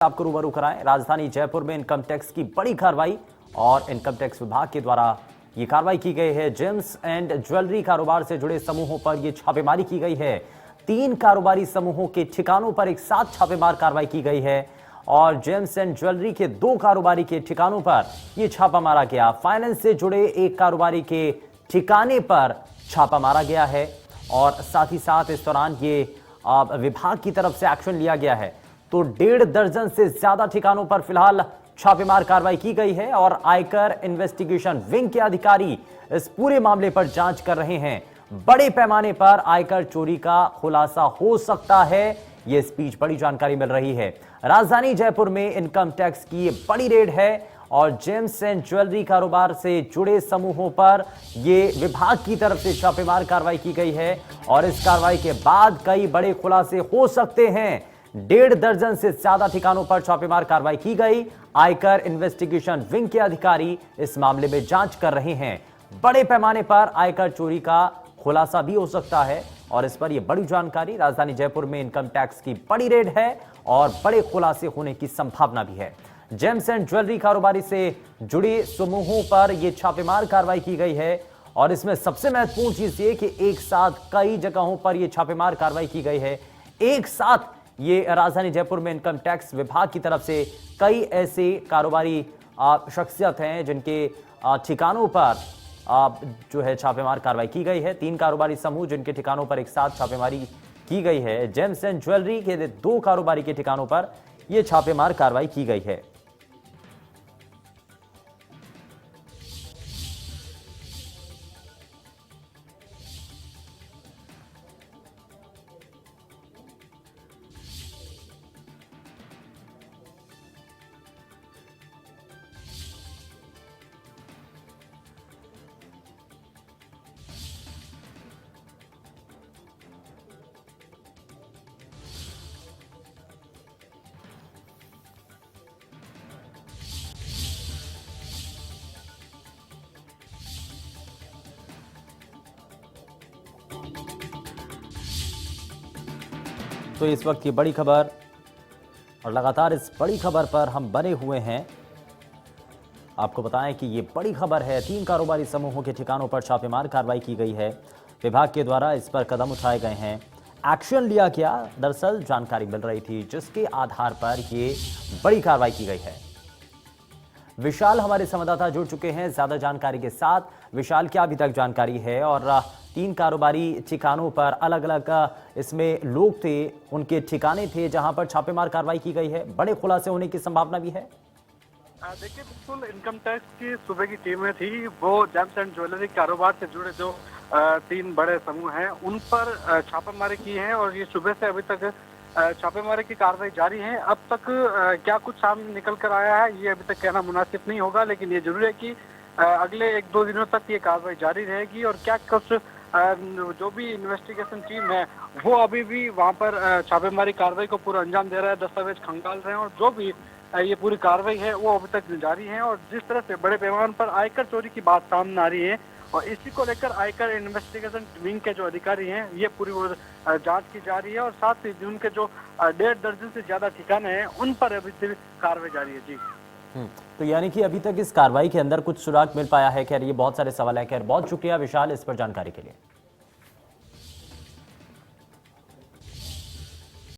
आपको रूबरू कराएं। राजधानी जयपुर में इनकम टैक्स की बड़ी कार्रवाई और इनकम टैक्स विभाग के द्वारा ये कार्रवाई की गई है। जेम्स एंड ज्वेलरी कारोबार से जुड़े समूहों पर यह छापेमारी की गई है। 3 कारोबारी समूहों के ठिकानों पर एक साथ छापेमार कार्रवाई की गई है और जेम्स एंड ज्वेलरी के 2 कारोबारी के ठिकानों पर यह छापा मारा गया। फाइनेंस से जुड़े एक कारोबारी के ठिकाने पर छापा मारा गया है और साथ ही साथ इस दौरान ये विभाग की तरफ से एक्शन लिया गया है। तो 1.5 दर्जन से ज्यादा ठिकानों पर फिलहाल छापेमार कार्रवाई की गई है और आयकर इन्वेस्टिगेशन विंग के अधिकारी इस पूरे मामले पर जांच कर रहे हैं। बड़े पैमाने पर आयकर चोरी का खुलासा हो सकता है, यह इस बीच बड़ी जानकारी मिल रही है। राजधानी जयपुर में इनकम टैक्स की ये बड़ी रेड है और जेम्स एंड ज्वेलरी कारोबार से जुड़े समूहों पर यह विभाग की तरफ से छापेमार कार्रवाई की गई है और इस कार्रवाई के बाद कई बड़े खुलासे हो सकते हैं। 1.5 दर्जन से ज्यादा ठिकानों पर छापेमार कार्रवाई की गई। आयकर इन्वेस्टिगेशन विंग के अधिकारी इस मामले में जांच कर रहे हैं। बड़े पैमाने पर आयकर चोरी का खुलासा भी हो सकता है और इस पर यह बड़ी जानकारी। राजधानी जयपुर में इनकम टैक्स की बड़ी रेड है और बड़े खुलासे होने की संभावना भी है। जेम्स एंड ज्वेलरी कारोबारी से जुड़े समूहों पर यह छापेमार कार्रवाई की गई है और इसमें सबसे महत्वपूर्ण चीज ये कि एक साथ कई जगहों पर यह छापेमार कार्रवाई की गई है। एक साथ ये राजधानी जयपुर में इनकम टैक्स विभाग की तरफ से कई ऐसे कारोबारी शख्सियत हैं जिनके ठिकानों पर जो है छापेमार कार्रवाई की गई है। 3 कारोबारी समूह जिनके ठिकानों पर एक साथ छापेमारी की गई है। जेम्स एंड ज्वेलरी के 2 कारोबारी के ठिकानों पर यह छापेमार कार्रवाई की गई है। तो इस वक्त की बड़ी खबर और लगातार इस बड़ी खबर पर हम बने हुए हैं। आपको बताएं कि ये बड़ी खबर है। 3 कारोबारी समूहों के ठिकानों पर छापेमार कार्रवाई की गई है। विभाग के द्वारा इस पर कदम उठाए गए हैं, एक्शन लिया गया। दरअसल जानकारी मिल रही थी जिसके आधार पर ये बड़ी कार्रवाई की गई है। विशाल हमारे संवाददाता जुड़ चुके हैं ज्यादा जानकारी के साथ। विशाल, क्या अभी तक जानकारी है और 3 कारोबारी ठिकानों पर अलग अलग इसमें लोग थे, उनके ठिकाने थे जहां पर छापेमार कार्रवाई की गई है, बड़े खुलासे होने की संभावना भी है? देखिए, बिल्कुल इनकम टैक्स की सुबह की टीमें थी, वो जेम्स एंड ज्वेलरी कारोबार से जुड़े जो 3 बड़े समूह हैं उन पर छापेमारी की है और ये सुबह से अभी तक छापेमारी की कार्रवाई जारी है। अब तक क्या कुछ सामने निकल कर आया है ये अभी तक कहना मुनासिब नहीं होगा, लेकिन ये जरूर है कि अगले 1-2 दिनों तक ये कार्रवाई जारी रहेगी और क्या कुछ जो भी इन्वेस्टिगेशन टीम है वो अभी भी वहां पर छापेमारी कार्रवाई को पूरा अंजाम दे रहा है, दस्तावेज खंगाल रहे हैं और जो भी ये पूरी कार्रवाई है वो अभी तक जारी है। और जिस तरह से बड़े पैमाने पर आयकर चोरी की बात सामने आ रही है और इसी को लेकर आयकर इन्वेस्टिगेशन विंग के जो अधिकारी हैं ये पूरी जांच की जा रही है और साथ ही उनके जो 1.5 दर्जन से ज्यादा ठिकाने हैं उन पर अभी तक कार्रवाई जारी है। जी, तो यानी कि अभी तक इस कार्रवाई के अंदर कुछ सुराग मिल पाया है? खैर, ये बहुत सारे सवाल है। खैर, बहुत शुक्रिया विशाल इस पर जानकारी के लिए।